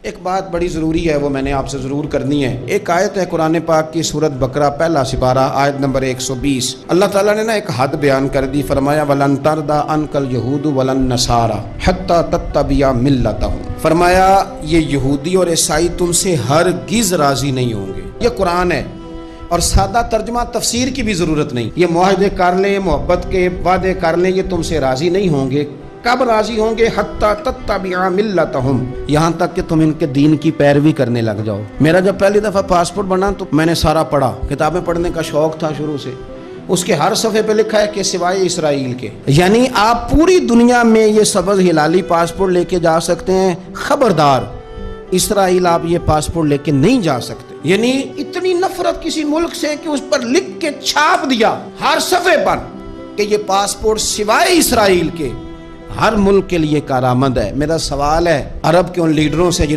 ایک بات بڑی ضروری ہے، وہ میں نے آپ سے ضرور کرنی ہے۔ ایک آیت ہے قرآن پاک کی سورۃ بقرہ پہلا سپارہ آیت نمبر 120۔ اللہ تعالیٰ نے ایک حد بیان کر دی، فرمایا وَلَن تَرْضَىٰ عَنْكَ الْيَهُودُ وَلَا النَّصَارَىٰ حَتَّىٰ تَتَّبِعَ مِلَّتَهُمْ۔ فرمایا یہ یہودی اور عیسائی تم سے ہرگز راضی نہیں ہوں گے۔ یہ قرآن ہے اور سادہ ترجمہ تفسیر کی بھی ضرورت نہیں۔ یہ معاہدے کر لیں، محبت کے وعدے کر لیں، یہ تم سے راضی نہیں ہوں گے۔ کب راضی ہوں گے؟ حتی تتبع ملتہم، یہاں تک کہ تم ان کے دین کی پیروی کرنے لگ جاؤ۔ میرا جب پہلی دفعہ پاسپورٹ بنا تو میں نے سارا پڑھا، کتابیں پڑھنے کا شوق تھا شروع سے۔ اس کے ہر صفحے پہ لکھا ہے کہ سوائے اسرائیل کے، یعنی آپ پوری دنیا میں یہ سبز ہلالی پاسپورٹ لے کے جا سکتے ہیں، خبردار اسرائیل آپ یہ پاسپورٹ لے کے نہیں جا سکتے۔ یعنی اتنی نفرت کسی ملک سے کہ اس پر لکھ کے چھاپ دیا ہر صفحے پر کہ یہ پاسپورٹ سوائے اسرائیل کے ہر ملک کے لیے کارآمد ہے۔ میرا سوال ہے عرب کے ان لیڈروں سے جنہوں